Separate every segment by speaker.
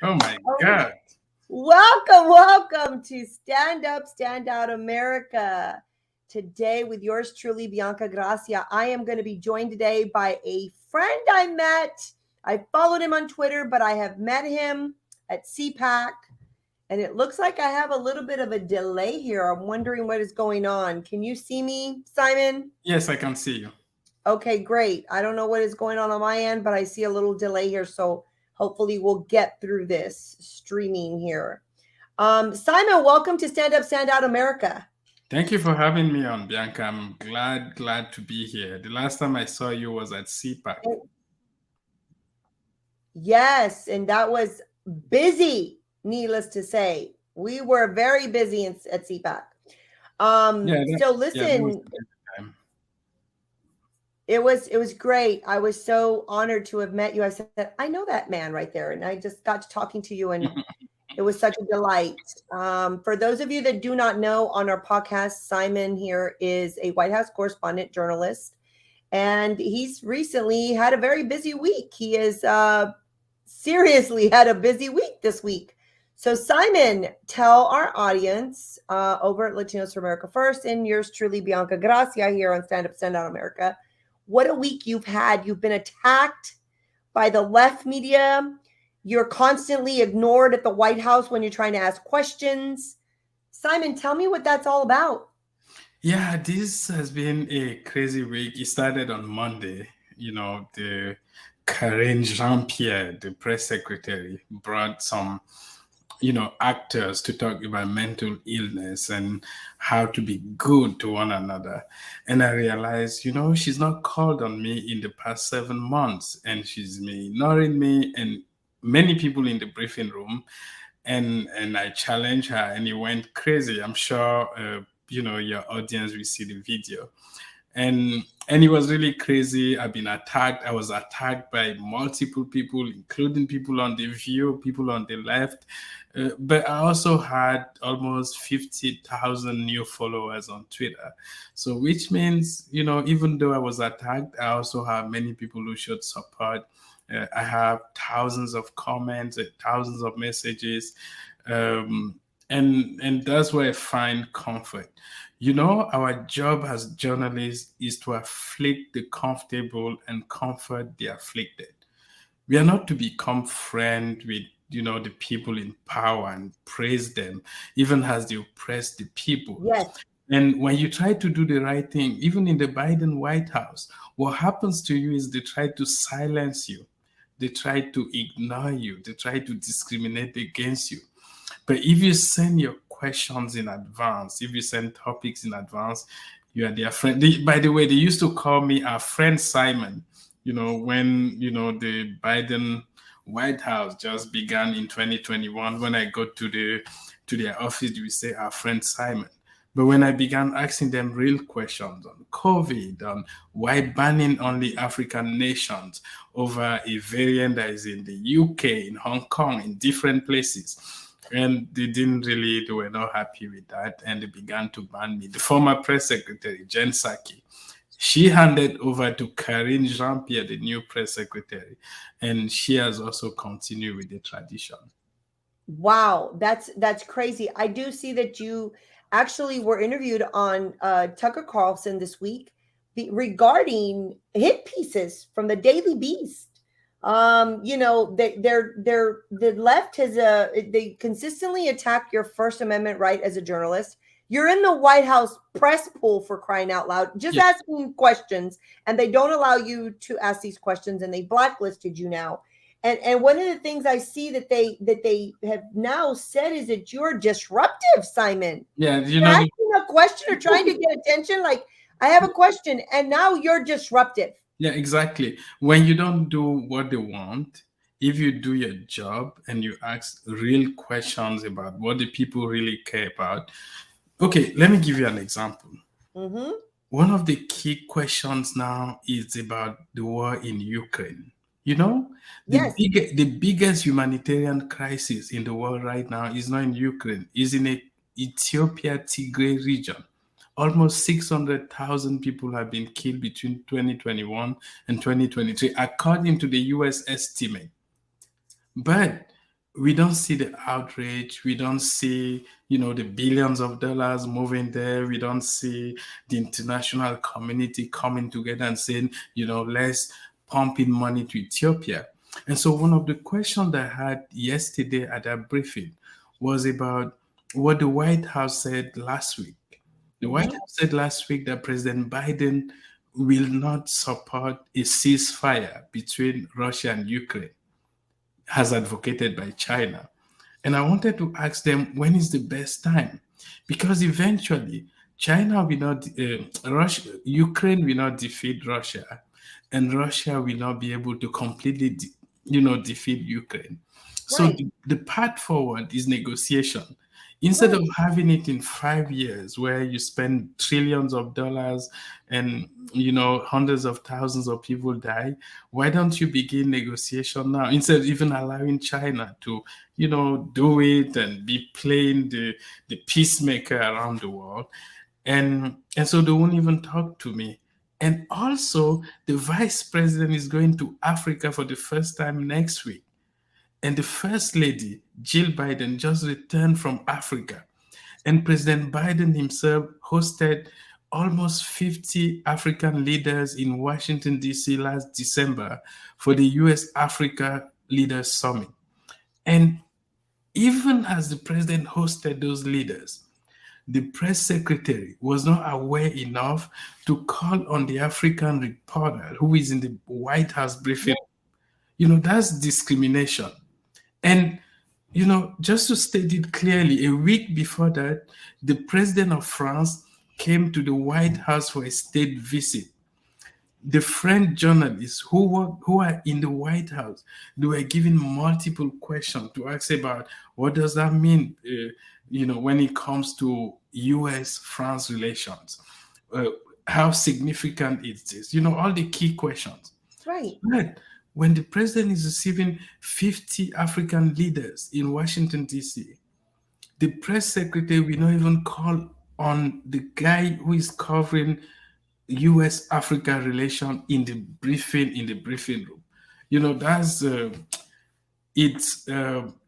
Speaker 1: Oh my
Speaker 2: Oh,
Speaker 1: God.
Speaker 2: welcome to Stand Up, Stand Out America. Today, with yours truly, Bianca Gracia, I am going to be joined today by a friend I met. I followed him on Twitter, but I have met him at CPAC, and it looks like I have a little bit of a delay here. I'm wondering what is going on. Can you see me, Simon?
Speaker 1: Yes, I can see you.
Speaker 2: Okay, great. I don't know what is going on my end, but I see a little delay here. So hopefully we'll get through this streaming here. Simon, welcome to Stand Up, Stand Out America.
Speaker 1: Thank you for having me on, Bianca. I'm glad to be here. The last time I saw you was at CPAC.
Speaker 2: Yes, and that was busy, needless to say. We were very busy at CPAC.
Speaker 1: Yeah,
Speaker 2: So
Speaker 1: that was
Speaker 2: listen,
Speaker 1: a good time.
Speaker 2: it was great. I was so honored to have met you. I said, I know that man right there. And I just got to talking to you, and it was such a delight. For those of you that do not know, on our podcast, Simon here is a White House correspondent journalist, and he's recently had a very busy week. He has seriously had a busy week this week. So, Simon, tell our audience over at Latinos for America First and yours truly, Bianca Gracia, here on Stand Up, Stand Out America, what a week you've had. You've been attacked by the left media. You're constantly ignored at the White House when you're trying to ask questions. Simon, tell me what that's all about.
Speaker 1: Yeah, this has been a crazy week. It started on Monday. The Karine Jean-Pierre, the press secretary, brought some actors to talk about mental illness and how to be good to one another. And I realized, she's not called on me in the past 7 months, and she's ignoring me and many people in the briefing room. And I challenged her, and it went crazy. I'm sure, your audience will see the video, and it was really crazy. I've been attacked. I was attacked by multiple people, including people on the View, people on the left. But I also had almost 50,000 new followers on Twitter. So, which means, even though I was attacked, I also have many people who showed support. I have thousands of comments, thousands of messages. And that's where I find comfort. Our job as journalists is to afflict the comfortable and comfort the afflicted. We are not to become friends with the people in power and praise them, even as they oppress the people.
Speaker 2: Yes.
Speaker 1: And when you try to do the right thing, even in the Biden White House, what happens to you is they try to silence you. They try to ignore you. They try to discriminate against you. But if you send your questions in advance, if you send topics in advance, you are their friend. By the way, they used to call me our friend Simon, when, the Biden White House just began in 2021. When I go to their office, they will say our friend Simon. But when I began asking them real questions on COVID, on why banning only African nations over a variant that is in the UK, in Hong Kong, in different places, and they were not happy with that, and they began to ban me. The former press secretary, Jen Psaki, she handed over to Karine Jean-Pierre, the new press secretary, and she has also continued with the tradition.
Speaker 2: Wow, that's crazy. I do see that you actually were interviewed on Tucker Carlson this week regarding hit pieces from the Daily Beast. They're the left has they consistently attack your First Amendment right as a journalist. You're in the White House press pool, for crying out loud, just
Speaker 1: Yeah,
Speaker 2: asking questions, and they don't allow you to ask these questions, and they blacklisted you now. And one of the things I see that they have now said is that you're disruptive, Simon.
Speaker 1: yeah,
Speaker 2: You're asking a question or trying to get attention. Like, I have a question, and now you're disruptive.
Speaker 1: yeah, exactly. When you don't do what they want, if you do your job and you ask real questions about what the people really care about. Okay, let me give you an example.
Speaker 2: Mm-hmm.
Speaker 1: One of the key questions now is about the war in Ukraine. You know,
Speaker 2: Yes.
Speaker 1: the biggest humanitarian crisis in the world right now is not in Ukraine, is in a Ethiopia Tigray region. Almost 600,000 people have been killed between 2021 and 2023, according to the US estimate. But we don't see the outrage. We don't see, the billions of dollars moving there. We don't see the international community coming together and saying, let's pump in money to Ethiopia. And so one of the questions that I had yesterday at that briefing was about what the White House said last week. The White
Speaker 2: Mhm.
Speaker 1: House said last week that President Biden will not support a ceasefire between Russia and Ukraine, as advocated by China. And I wanted to ask them, when is the best time? Because eventually, China will not, Russia, Ukraine will not defeat Russia, and Russia will not be able to completely, defeat Ukraine. So
Speaker 2: Right,
Speaker 1: the path forward is negotiation. Instead of
Speaker 2: right,
Speaker 1: having it in 5 years where you spend trillions of dollars and hundreds of thousands of people die, why don't you begin negotiation now instead of even allowing China to do it and be playing the peacemaker around the world? And so they won't even talk to me. And also the vice president is going to Africa for the first time next week. And the First Lady, Jill Biden, just returned from Africa. And President Biden himself hosted almost 50 African leaders in Washington, D.C. last December for the U.S. Africa Leaders Summit. And even as the president hosted those leaders, the press secretary was not aware enough to call on the African reporter who is in the White House briefing. That's discrimination. And, just to state it clearly, a week before that, the president of France came to the White House for a state visit. The French journalists who are in the White House, they were given multiple questions to ask about what does that mean, when it comes to U.S.-France relations. Uh, how significant is this? All the key questions.
Speaker 2: right.
Speaker 1: But when the president is receiving 50 African leaders in Washington, D.C., the press secretary will not even call on the guy who is covering U.S. Africa relation in the briefing room. That's it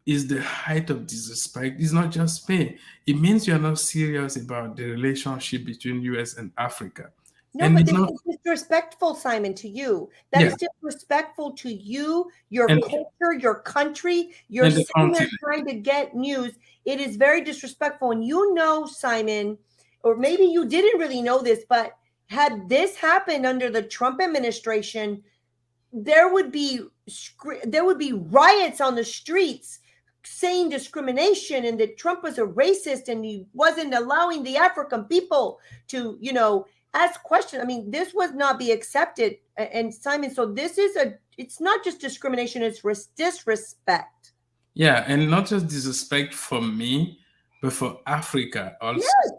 Speaker 1: is the height of disrespect. It's not just me. It means you're not serious about the relationship between U.S. and Africa,
Speaker 2: No,
Speaker 1: and
Speaker 2: but
Speaker 1: it's
Speaker 2: this
Speaker 1: not.
Speaker 2: is disrespectful, Simon, to you. That
Speaker 1: Yeah,
Speaker 2: is disrespectful to you, your
Speaker 1: and
Speaker 2: culture, your country. You're
Speaker 1: and the
Speaker 2: sitting there
Speaker 1: continent.
Speaker 2: trying to get news. It is very disrespectful. And Simon, or maybe you didn't really know this, but had this happened under the Trump administration, there would be riots on the streets saying discrimination and that Trump was a racist and he wasn't allowing the African people to, ask questions. I mean, this would not be accepted. And Simon, so it's not just discrimination, it's disrespect.
Speaker 1: Yeah, and not just disrespect for me, but for Africa also.
Speaker 2: Yes.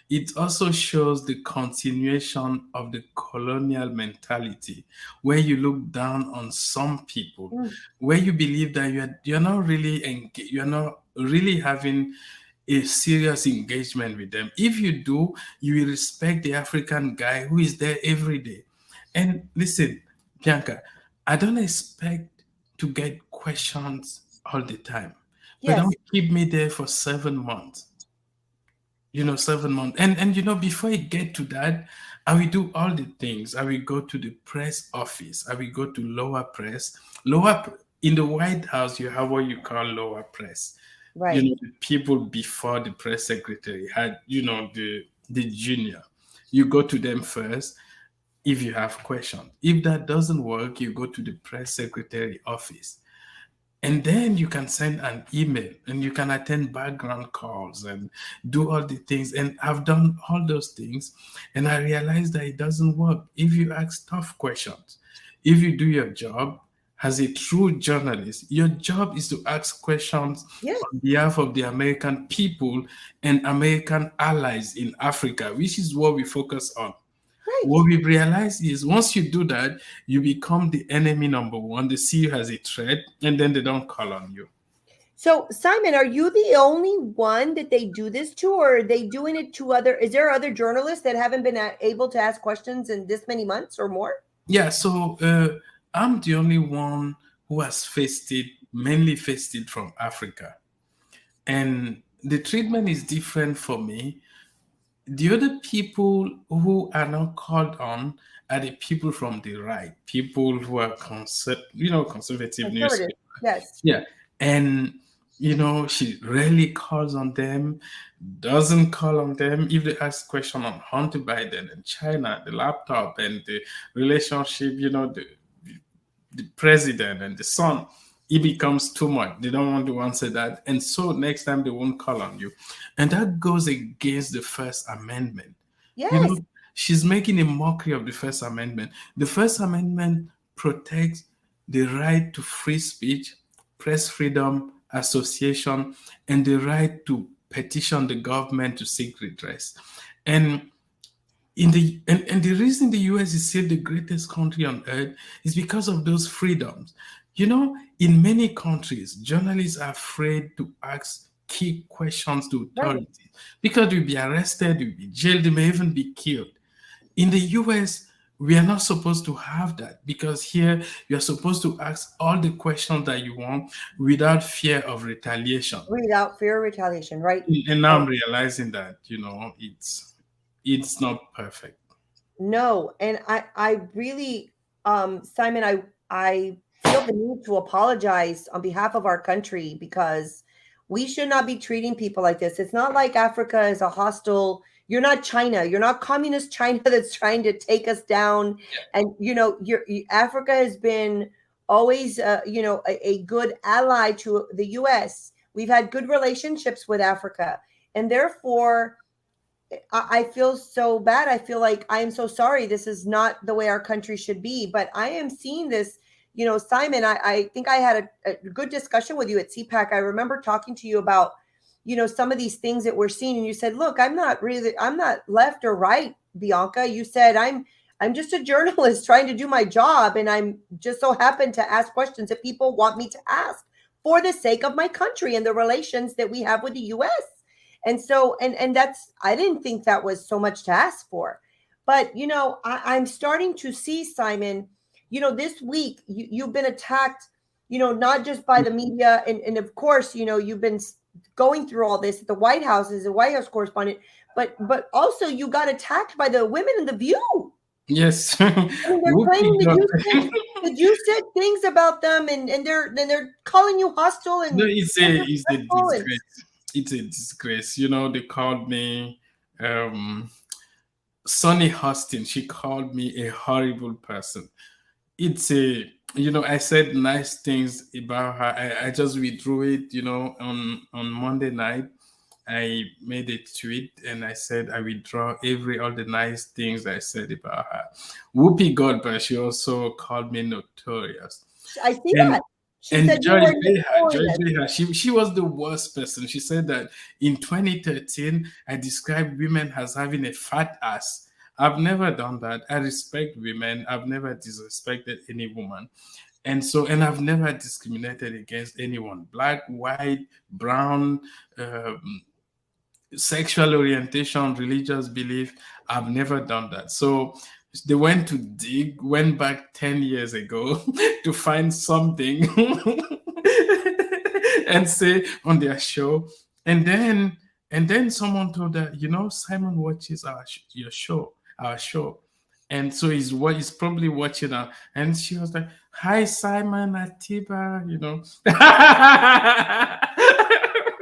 Speaker 1: It also shows the continuation of the colonial mentality, where you look down on some people,
Speaker 2: Mm.
Speaker 1: where you believe that you're not really having a serious engagement with them. If you do, you will respect the African guy who is there every day. And listen, Bianca, I don't expect to get questions all the time, but
Speaker 2: Yes.
Speaker 1: don't keep me there for 7 months. 7 months. And before I get to that, I will do all the things. I will go to the press office. I will go to lower press. In the White House, you have what you call lower press.
Speaker 2: Right.
Speaker 1: The people before the press secretary had, the junior. You go to them first if you have questions. If that doesn't work, you go to the press secretary office. And then you can send an email and you can attend background calls and do all the things. And I've done all those things. And I realized that it doesn't work if you ask tough questions. If you do your job as a true journalist, your job is to ask questions
Speaker 2: Yes.
Speaker 1: on behalf of the American people and American allies in Africa, which is what we focus on.
Speaker 2: Right.
Speaker 1: What we've realized is once you do that, you become the enemy number one. They see you as a threat, and then they don't call on you.
Speaker 2: So, Simon, are you the only one that they do this to, or are they doing it to is there other journalists that haven't been able to ask questions in this many months or more?
Speaker 1: Yeah, so I'm the only one who has faced it mainly faced it from Africa. And the treatment is different for me. The other people who are not called on are the people from the right, people who are conservative
Speaker 2: Conservative.
Speaker 1: newspaper.
Speaker 2: Yes.
Speaker 1: Yeah. And she rarely calls on them, doesn't call on them. If they ask question on Hunter Biden and China, the laptop and the relationship, the president and the son, it becomes too much. They don't want to answer that. And so next time they won't call on you. And that goes against the First Amendment. You
Speaker 2: Yes.
Speaker 1: know, she's making a mockery of the First Amendment. The First Amendment protects the right to free speech, press freedom, association, and the right to petition the government to seek redress. And and the reason the US is still the greatest country on earth is because of those freedoms. In many countries, journalists are afraid to ask key questions to
Speaker 2: Right.
Speaker 1: authorities because you'll be arrested, you'll be jailed, you may even be killed. In the US, we are not supposed to have that because here you're supposed to ask all the questions that you want without fear of retaliation.
Speaker 2: Without fear of retaliation, right?
Speaker 1: And now I'm realizing that, it's not perfect.
Speaker 2: No, and I really, Simon, I feel the need to apologize on behalf of our country because we should not be treating people like this. It's not like Africa is a hostile. You're not China. You're not communist China that's trying to take us down. And Africa has been always, a good ally to the U.S. We've had good relationships with Africa, and therefore I feel so bad. I feel like I am so sorry. This is not the way our country should be. But I am seeing this, Simon, I think I had a good discussion with you at CPAC. I remember talking to you about, some of these things that we're seeing. And you said, look, I'm not left or right, Bianca. You said, I'm just a journalist trying to do my job. And I'm just so happen to ask questions that people want me to ask for the sake of my country and the relations that we have with the U.S. And so, and that's, I didn't think that was so much to ask for. But, I'm starting to see, Simon, this week you've been attacked, not just by the media. And of course, you've been going through all this at the White House as a White House correspondent, but also you got attacked by the women in The View.
Speaker 1: Yes.
Speaker 2: I mean, they're claiming that you said things about them and they're calling you hostile and
Speaker 1: No, it's a
Speaker 2: disrespectful and
Speaker 1: disgrace. It's a disgrace. They called me Sonny Hostin. She called me a horrible person. It's I said nice things about her. I just withdrew it, on Monday night. I made a tweet and I said I withdraw all the nice things I said about her. Whoopi Goldberg, she also called me notorious.
Speaker 2: I see
Speaker 1: And
Speaker 2: that. She said you were notorious.
Speaker 1: Joy Behar, she was the worst person. She said that in 2013, I described women as having a fat ass. I've never done that. I respect women. I've never disrespected any woman. And I've never discriminated against anyone, black, white, brown, sexual orientation, religious belief. I've never done that. So they went back 10 years ago to find something and say on their show. And then someone told her, Simon watches our show. And so he's probably watching her. And she was like, hi, Simon, Ateba,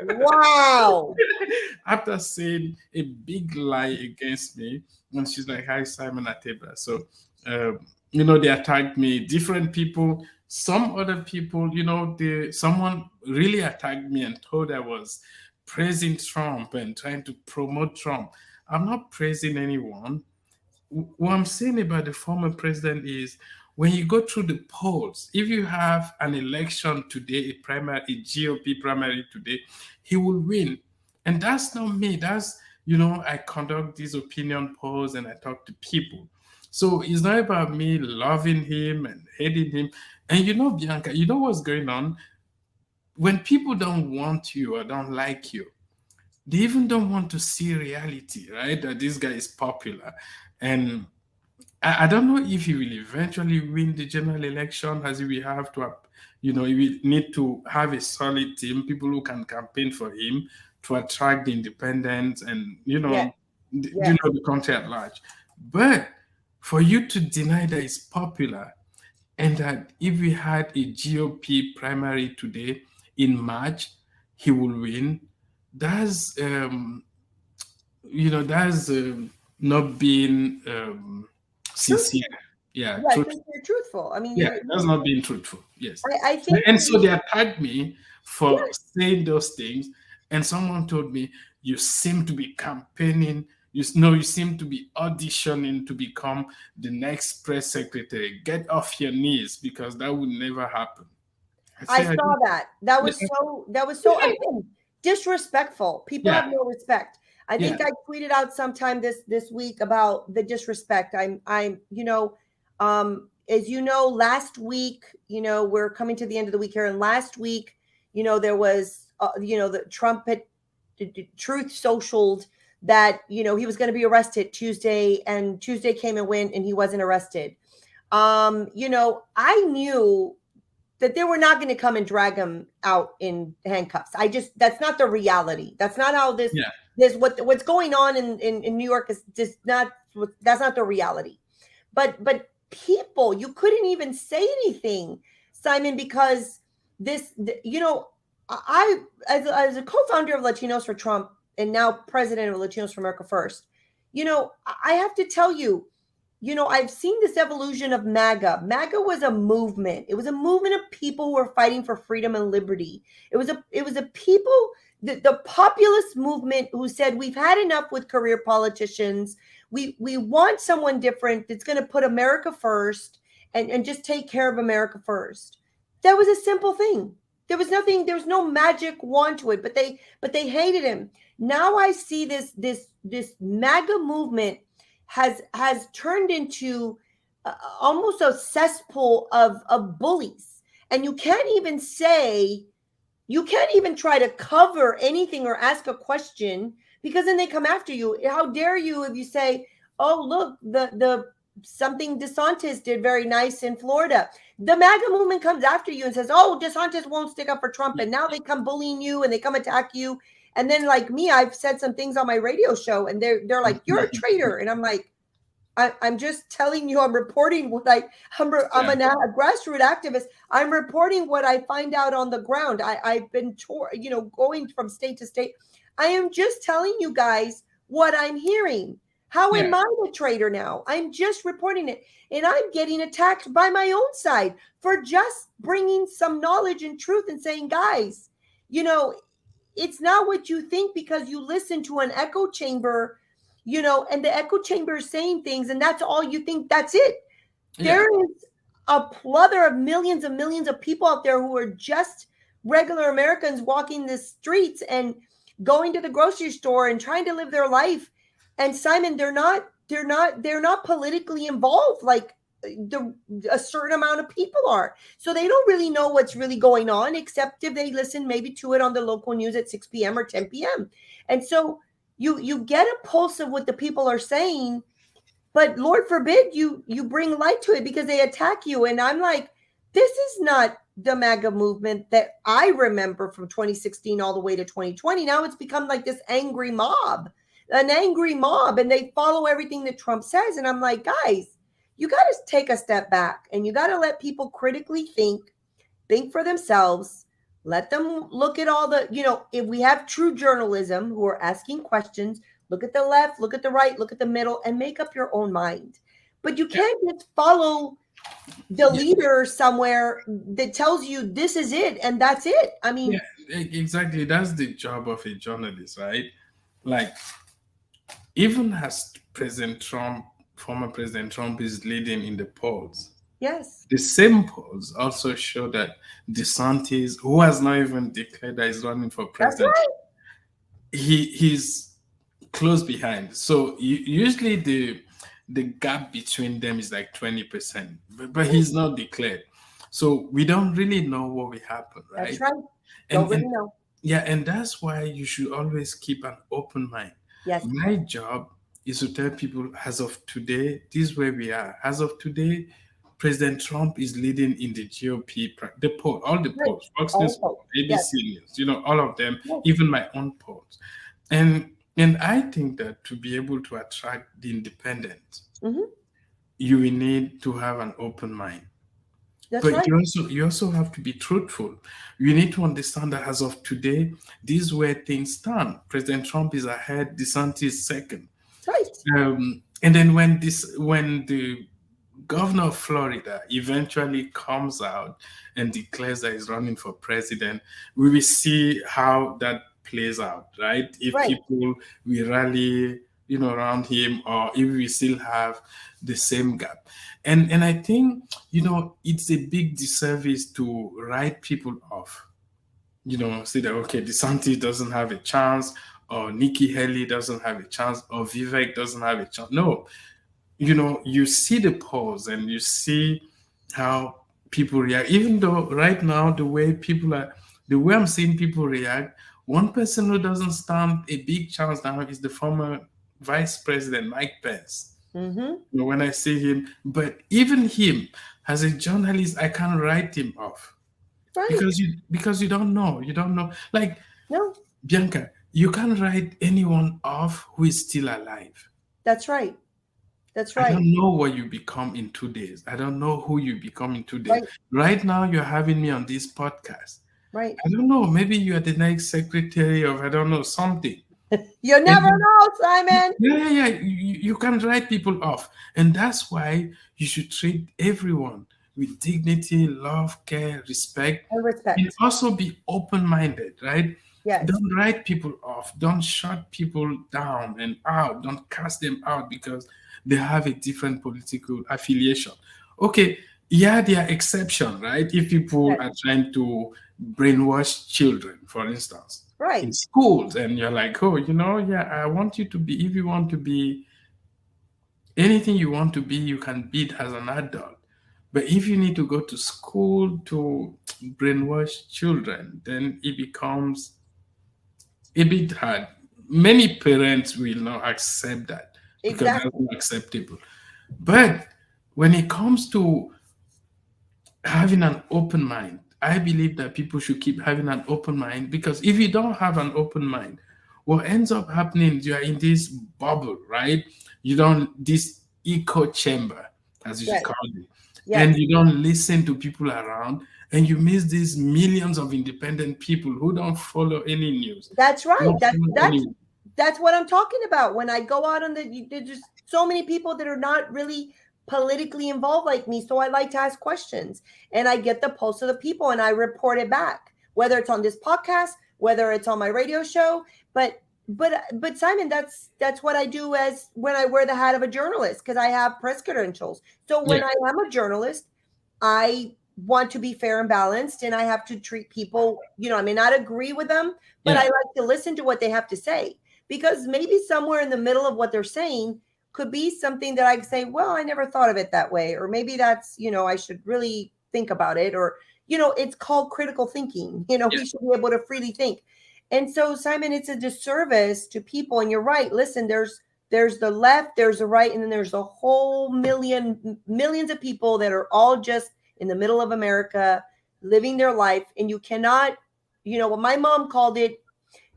Speaker 2: Wow.
Speaker 1: After saying a big lie against me, and she's like, hi, Simon Ateba. So, they attacked me, different people. Some other people, someone really attacked me and told I was praising Trump and trying to promote Trump. I'm not praising anyone. What I'm saying about the former president is when you go through the polls, if you have an election today, a GOP primary today, he will win. And that's not me. That's, I conduct these opinion polls and I talk to people. So it's not about me loving him and hating him. And Bianca, you know what's going on? When people don't want you or don't like you, they even don't want to see reality, right? That this guy is popular. And I don't know if he will eventually win the general election as we have to we need to have a solid team, people who can campaign for him to attract the independents and,
Speaker 2: Yes, yes.
Speaker 1: the country at large. But for you to deny that it's popular, and that if we had a GOP primary today in March, he will win, that's, that's not being sincere.
Speaker 2: Truthful.
Speaker 1: Yeah,
Speaker 2: Yeah,
Speaker 1: truthful.
Speaker 2: because you're truthful. I mean,
Speaker 1: Yeah, that's not being truthful. Yes.
Speaker 2: I think
Speaker 1: And so they attacked me for
Speaker 2: yes,
Speaker 1: saying those things. And someone told me, you seem to be campaigning. You seem to be auditioning to become the next press secretary. Get off your knees because that would never happen. I
Speaker 2: I
Speaker 1: say,
Speaker 2: saw that. That was so again disrespectful. People
Speaker 1: yeah,
Speaker 2: have no respect. I
Speaker 1: yeah,
Speaker 2: think I tweeted out sometime this week about the disrespect. As you know, last week, we're coming to the end of the week here, and last week, there was the Trump had Truth socialed that he was going to be arrested Tuesday, and Tuesday came and went, and he wasn't arrested. I knew that they were not going to come and drag him out in handcuffs. That's not the reality. That's not how
Speaker 1: yeah,
Speaker 2: what's going on in New York is just not, that's not the reality. But people, you couldn't even say anything, Simon, because I, as a co-founder of Latinos for Trump and now president of Latinos for America First, I have to tell you, I've seen this evolution of MAGA. MAGA was a movement. It was a movement of people who were fighting for freedom and liberty. It was a people, the populist movement who said we've had enough with career politicians. We want someone different that's going to put America first and just take care of America first. That was a simple thing. There was nothing. There was no magic wand to it. But they hated him. Now I see this MAGA movement has turned into almost a cesspool of bullies, and you can't even try to cover anything or ask a question, because then they come after you. How dare you if you say, oh, look, the something DeSantis did very nice in Florida. The MAGA movement comes after you and says, oh, DeSantis won't stick up for Trump, and now they come bullying you and they come attack you. And then, like me, I've said some things on my radio show, and they're like, you're a traitor. And I'm like, I'm just telling you, I'm reporting what I'm a grassroots activist. I'm reporting what I find out on the ground. I've been going from state to state. I am just telling you guys what I'm hearing. How am I the traitor now? I'm just reporting it. And I'm getting attacked by my own side for just bringing some knowledge and truth and saying, guys, it's not what you think because you listen to an echo chamber, and the echo chamber is saying things, and that's all you think. That's it. Yeah. There is a plethora of millions and millions of people out there who are just regular Americans walking the streets and going to the grocery store and trying to live their life. And Simon, they're not politically involved like a certain amount of people are. So they don't really know what's really going on, except if they listen maybe to it on the local news at 6 p.m. or 10 p.m. And so you get a pulse of what the people are saying, but Lord forbid you bring light to it because they attack you. And I'm like, this is not the MAGA movement that I remember from 2016 all the way to 2020. Now it's become like this angry mob, and they follow everything that Trump says. And I'm like, guys, you got to take a step back and you got to let people critically think for themselves. Let them look at all the, if we have true journalism who are asking questions, look at the left, look at the right, look at the middle, and make up your own mind. But you can't just follow the leader somewhere that tells you this is it and that's it. I mean,
Speaker 1: exactly. That's the job of a journalist, right? Like, even as former President Trump is leading in the polls. Yes. The same polls also show that DeSantis, who has not even declared that he's running for president, he's close behind. So usually the gap between them is like 20%, but he's not declared. So we don't really know what will happen, right?
Speaker 2: That's right. Don't really know.
Speaker 1: Yeah, and that's why you should always keep an open mind. Yes. My job is to tell people, as of today, this is where we are. As of today, President Trump is leading in the GOP, the poll, all the
Speaker 2: Right.
Speaker 1: polls, Fox
Speaker 2: All
Speaker 1: News,
Speaker 2: hope. Yes.
Speaker 1: ABC News, all of them,
Speaker 2: Yes.
Speaker 1: even my own polls. And I think that to be able to attract the independents, you will need to have an open mind.
Speaker 2: That's
Speaker 1: But
Speaker 2: right.
Speaker 1: you also have to be truthful. You need to understand that as of today, this is where things stand. President Trump is ahead, DeSantis second.
Speaker 2: Right.
Speaker 1: And then when the governor of Florida eventually comes out and declares that he's running for president, we will see how that plays out, right? If
Speaker 2: Right.
Speaker 1: people will rally, around him, or if we still have the same gap. And I think, it's a big disservice to write people off. Say that, okay, DeSantis doesn't have a chance, or Nikki Haley doesn't have a chance, or Vivek doesn't have a chance. No, you see the polls and you see how people react. Even though right now, the way I'm seeing people react, one person who doesn't stand a big chance now is the former Vice President Mike Pence. When I see him, but even him, as a journalist, I can't write him off.
Speaker 2: Right.
Speaker 1: Because you don't know. Like,
Speaker 2: no,
Speaker 1: Bianca, you can't write anyone off who is still alive.
Speaker 2: That's right. That's
Speaker 1: I
Speaker 2: right.
Speaker 1: don't know what you become in 2 days. I don't know who you become in 2 days. Right now, you're having me on this podcast.
Speaker 2: Right.
Speaker 1: I don't know. Maybe you are the next secretary of, I don't know, something.
Speaker 2: You never know, Simon.
Speaker 1: Yeah. You can't write people off. And that's why you should treat everyone with dignity, love, care, respect.
Speaker 2: And respect.
Speaker 1: And also be open-minded, right?
Speaker 2: Yes.
Speaker 1: Don't write people off. Don't shut people down and out. Don't cast them out because they have a different political affiliation. Okay, yeah, there are exceptions, right? If people are trying to brainwash children, for instance,
Speaker 2: right,
Speaker 1: in schools, and you're like, oh, I want you to be, if you want to be anything you want to be, you can be it as an adult. But if you need to go to school to brainwash children, then it becomes a bit hard. Many parents will not accept that because that's not acceptable. But when it comes to having an open mind, I believe that people should keep having an open mind, because if you don't have an open mind, what ends up happening, you are in this bubble, right? This echo chamber, as you should call it. Yes. And you don't listen to people around, and you miss these millions of independent people who don't follow any news.
Speaker 2: That's right. That's what I'm talking about. When I go out there's just so many people that are not really politically involved like me. So I like to ask questions, and I get the pulse of the people and I report it back, whether it's on this podcast, whether it's on my radio show. But Simon, that's what I do as when I wear the hat of a journalist, because I have press credentials. So when I am a journalist, I want to be fair and balanced, and I have to treat people, I may not agree with them, but I like to listen to what they have to say, because maybe somewhere in the middle of what they're saying could be something that I say, well, I never thought of it that way. Or maybe that's, I should really think about it. Or, it's called critical thinking. We should be able to freely think. And so, Simon, it's a disservice to people. And you're right. Listen, there's the left, there's the right, and then there's a whole millions of people that are all just in the middle of America, living their life. And you cannot, what my mom called it,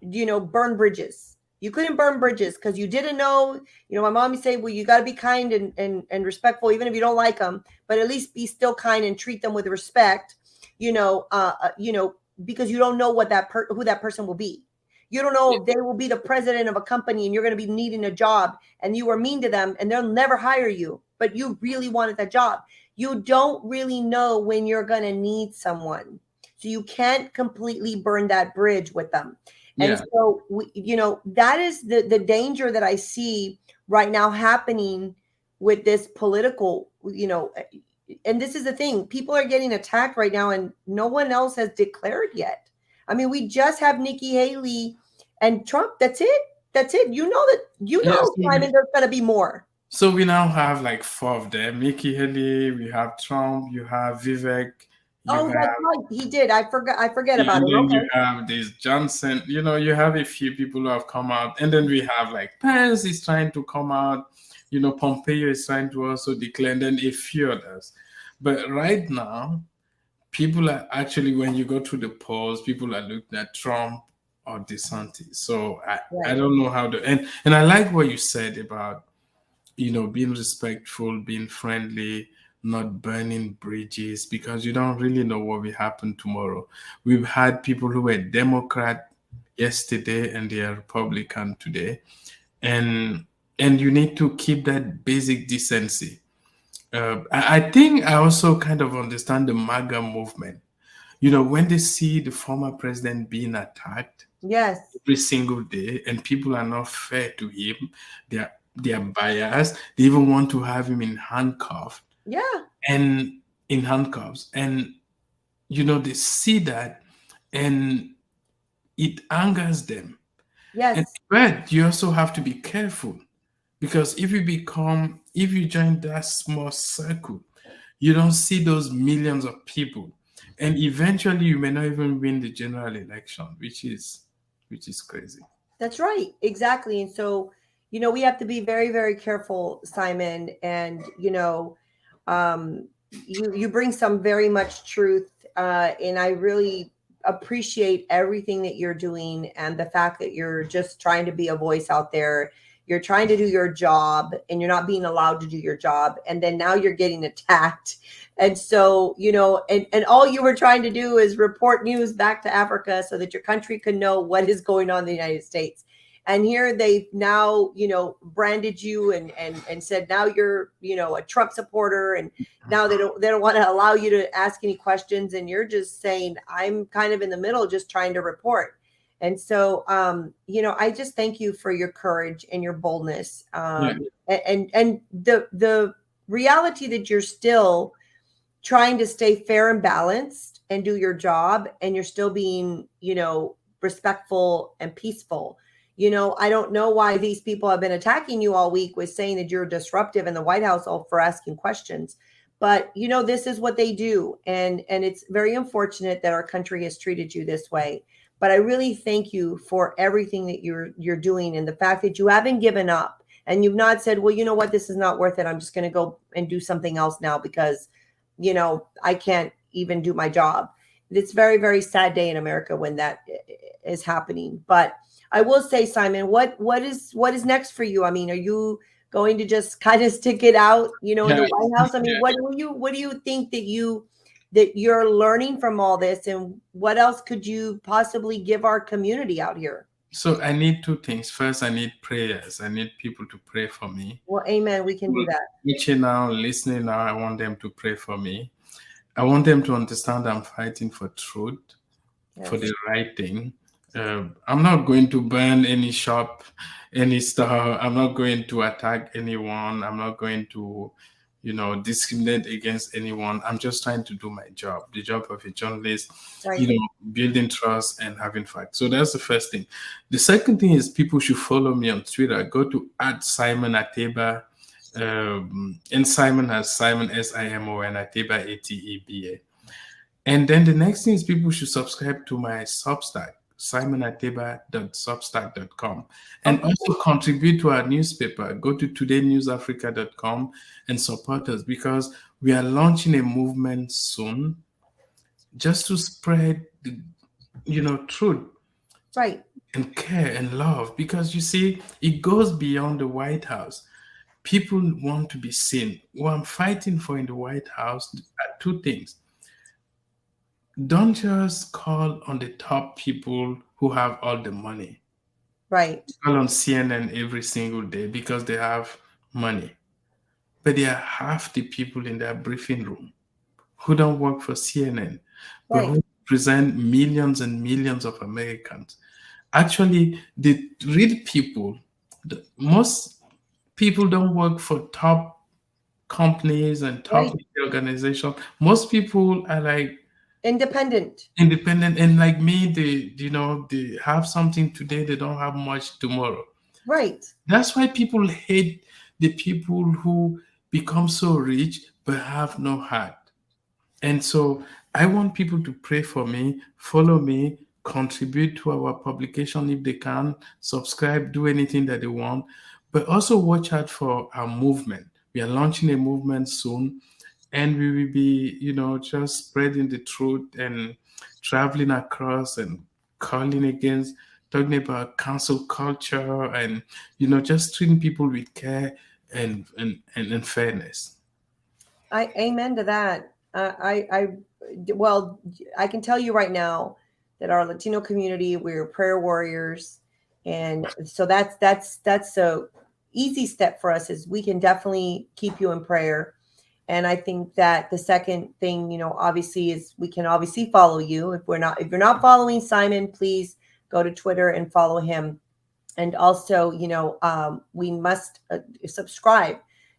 Speaker 2: burn bridges. You couldn't burn bridges because you didn't know. My mom would say, well, you got to be kind and respectful, even if you don't like them, but at least be still kind and treat them with respect, because you don't know what who that person will be. You don't know if they will be the president of a company and you're going to be needing a job and you were mean to them and they'll never hire you, but you really wanted that job. You don't really know when you're going to need someone. So you can't completely burn that bridge with them. And so, that is the danger that I see right now happening with this political, and this is the thing. People are getting attacked right now and no one else has declared yet. I mean, we just have Nikki Haley and Trump. That's it. Simon, there's going to be more.
Speaker 1: So we now have like 4 of them. Nikki Haley, we have Trump, you have Vivek.
Speaker 2: That's right. He did. I forget about it.
Speaker 1: And then you have this Johnson. You have a few people who have come out. And then we have like Pence is trying to come out. Pompeo is trying to also declare. And then a few others. But right now, people are actually, when you go through the polls, people are looking at Trump or DeSantis. So I
Speaker 2: Right.
Speaker 1: don't know how to, and I like what you said about, being respectful, being friendly, not burning bridges, because you don't really know what will happen tomorrow. We've had people who were Democrat yesterday and they are Republican today, and you need to keep that basic decency. I think I also kind of understand the MAGA movement. When they see the former president being attacked
Speaker 2: Yes.
Speaker 1: every single day and people are not fair to him, they are biased. They even want to have him
Speaker 2: Yeah.
Speaker 1: and in handcuffs. And they see that and it angers them. And
Speaker 2: Yes.
Speaker 1: but you also have to be careful because if you join that small circle, you don't see those millions of people. And eventually you may not even win the general election, which is crazy.
Speaker 2: That's right. Exactly. And so, we have to be very, very careful, Simon. And, you bring some very much truth. And I really appreciate everything that you're doing and the fact that you're just trying to be a voice out there. You're trying to do your job and you're not being allowed to do your job. And then now you're getting attacked. And so, and all you were trying to do is report news back to Africa so that your country could know what is going on in the United States. And here they've now, branded you and said now you're, a Trump supporter, and now they don't want to allow you to ask any questions, and you're just saying I'm kind of in the middle, just trying to report. And so, I just thank you for your courage and your boldness,
Speaker 1: Yeah.
Speaker 2: and the reality that you're still trying to stay fair and balanced and do your job, and you're still being, respectful and peaceful. I don't know why these people have been attacking you all week with saying that you're disruptive in the White House for asking questions. But this is what they do, and it's very unfortunate that our country has treated you this way. But I really thank you for everything that you're doing, and the fact that you haven't given up and you've not said, well, you know what, this is not worth it. I'm just going to go and do something else now because I can't even do my job. It's very, very sad day in America when that is happening. But I will say, Simon, what is next for you? I mean, are you going to just kind of stick it out, in the
Speaker 1: Yeah.
Speaker 2: White House? I mean,
Speaker 1: Yeah.
Speaker 2: what do you think that you're learning from all this, and what else could you possibly give our community out here?
Speaker 1: So I need two things. First, I need prayers. I need people to pray for me.
Speaker 2: Well, amen. We can do that.
Speaker 1: Watching now, listening now, I want them to pray for me. I want them to understand I'm fighting for truth, for
Speaker 2: Yes.
Speaker 1: the right thing. I'm not going to burn any shop, any store. I'm not going to attack anyone. I'm not going to, discriminate against anyone. I'm just trying to do my job, the job of a journalist,
Speaker 2: Right.
Speaker 1: building trust and having facts. So that's the first thing. The second thing is people should follow me on Twitter. Go to @SimonAteba. And Simon has Simon SIMON, Ateba ATEBA. And then the next thing is people should subscribe to my Substack, simonateba.substack.com, and also contribute to our newspaper. Go to todaynewsafrica.com and support us because we are launching a movement soon just to spread the, truth
Speaker 2: Right.
Speaker 1: and care and love, because you see, it goes beyond the White House. People want to be seen. What I'm fighting for in the White House are two things. Don't just call on the top people who have all the money.
Speaker 2: Right.
Speaker 1: Call on CNN every single day because they have money. But there are half the people in that briefing room who don't work for CNN, but
Speaker 2: Right.
Speaker 1: who represent millions and millions of Americans. Actually, the real people, most people don't work for top companies and top
Speaker 2: Right.
Speaker 1: organizations. Most people are like
Speaker 2: Independent.
Speaker 1: independent, and like me, they have something today, they don't have much tomorrow.
Speaker 2: Right.
Speaker 1: That's why people hate the people who become so rich but have no heart. And so I want people to pray for me, follow me, contribute to our publication if they can, subscribe, do anything that they want, but also watch out for our movement. We are launching a movement soon. and we will be, just spreading the truth and traveling across and calling against, talking about cancel culture and, just treating people with care and fairness.
Speaker 2: Amen to that. Well, I can tell you right now that our Latino community, we're prayer warriors, and so that's a easy step for us. Is we can definitely keep you in prayer. And I think that the second thing, obviously, is we can obviously follow you. If you're not following Simon, please go to Twitter and follow him. And also, we must subscribe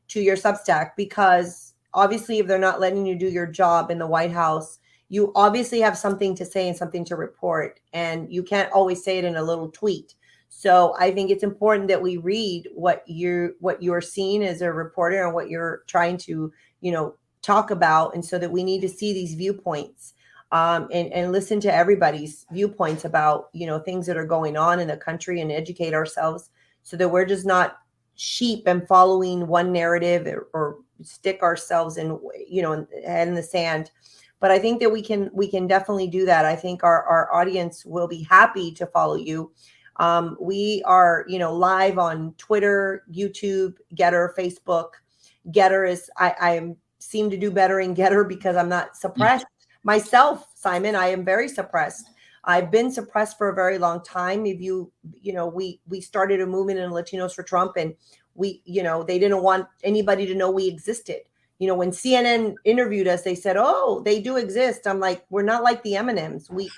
Speaker 2: to your Substack, because obviously, if they're not letting you do your job in the White House, you obviously have something to say and something to report, and you can't always say it in a little tweet. So I think it's important that we read what you're seeing as a reporter and what you're trying to, talk about, and so that we need to see these viewpoints. And listen to everybody's viewpoints about, things that are going on in the country, and educate ourselves so that we're just not sheep and following one narrative, or stick ourselves in, head in the sand. But I think that we can definitely do that. I think our audience will be happy to follow you. We are, live on Twitter, YouTube, Getter, Facebook. Getter is, I seem to do better in Getter because I'm not suppressed myself, Simon. I am very suppressed. I've been suppressed for a very long time. If we started a movement in Latinos for Trump, and they didn't want anybody to know we existed. When CNN interviewed us, they said, "Oh, they do exist." I'm like, "We're not like the M&Ms. We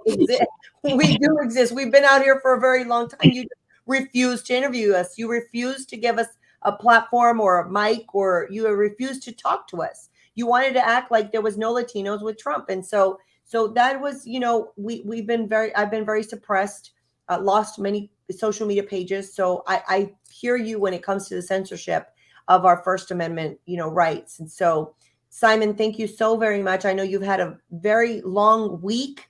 Speaker 2: exist. We do exist. We've been out here for a very long time. You refuse to interview us. You refuse to give us a platform or a mic, or you refuse to talk to us. You wanted to act like there was no Latinos with Trump." And so that was, I've been very suppressed, lost many social media pages. So I hear you when it comes to the censorship of our First Amendment, rights. And so, Simon, thank you so very much. I know you've had a very long week,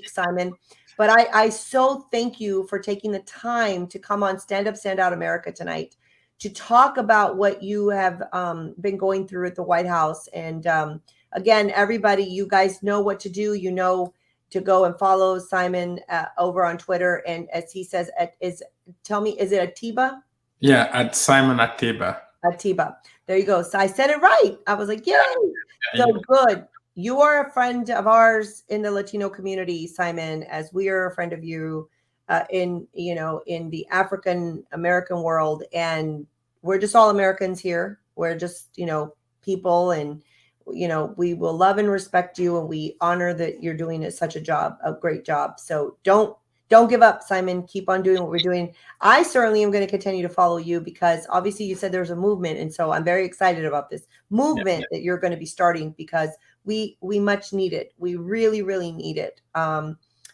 Speaker 2: Simon, but I so thank you for taking the time to come on Stand Up, Stand Out America tonight to talk about what you have been going through at the White House. And again, everybody, you guys know what to do. To go and follow Simon over on Twitter. And as he says, is it Ateba?
Speaker 1: Yeah, at Simon Ateba.
Speaker 2: Ateba. There you go. So I said it right. I was like, yay. So good. You are a friend of ours in the Latino community, Simon, as we are a friend of you in the African American world. And we're just all Americans here. We're just, people, and, we will love and respect you. And we honor that you're doing a great job. So don't give up, Simon. Keep on doing what we're doing. I certainly am going to continue to follow you, because obviously you said there's a movement. And so I'm very excited about this movement that you're going to be starting, because we much need it. We really, really need it.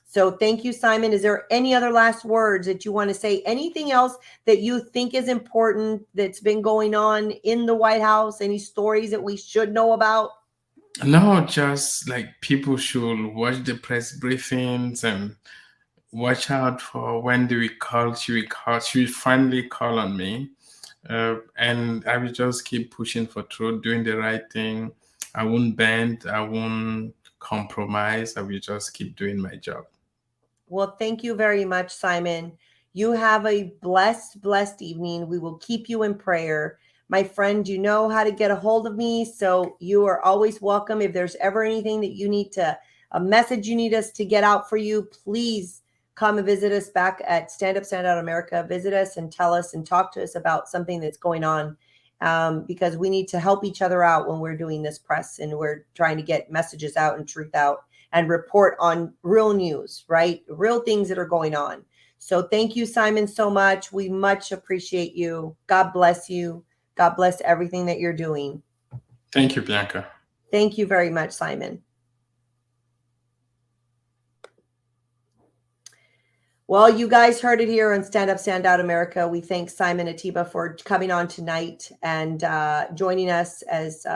Speaker 2: So thank you, Simon. Is there any other last words that you want to say? Anything else that you think is important that's been going on in the White House? Any stories that we should know about?
Speaker 1: No, just like people should watch the press briefings and watch out for when do we call. She will finally call on me. And I will just keep pushing for truth, doing the right thing. I won't bend. I won't compromise. I will just keep doing my job.
Speaker 2: Well, thank you very much, Simon. You have a blessed, blessed evening. We will keep you in prayer. My friend, you know how to get a hold of me, so you are always welcome. If there's ever anything that you need a message you need us to get out for you, please come and visit us back at Stand Up, Stand Out America. Visit us and tell us and talk to us about something that's going on, because we need to help each other out when we're doing this press, and we're trying to get messages out and truth out and report on real news, right? Real things that are going on. So thank you, Simon, so much. We much appreciate you. God bless you. God bless everything that you're doing.
Speaker 1: Thank you, Bianca.
Speaker 2: Thank you very much, Simon. Well, you guys heard it here on Stand Up, Stand Out America. We thank Simon Ateba for coming on tonight and joining us as,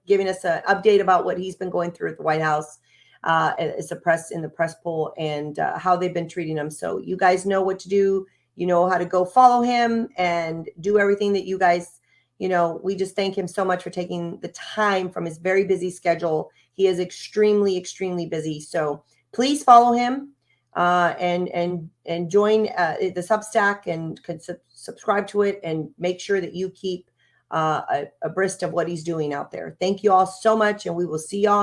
Speaker 2: giving us an update about what he's been going through at the White House as in the press poll, and how they've been treating him. So you guys know what to do. You know how to go follow him and do everything that you guys, we just thank him so much for taking the time from his very busy schedule. He is extremely, extremely busy. So please follow him and join the Substack and subscribe to it, and make sure that you keep abreast of what he's doing out there. Thank you all so much, and we will see y'all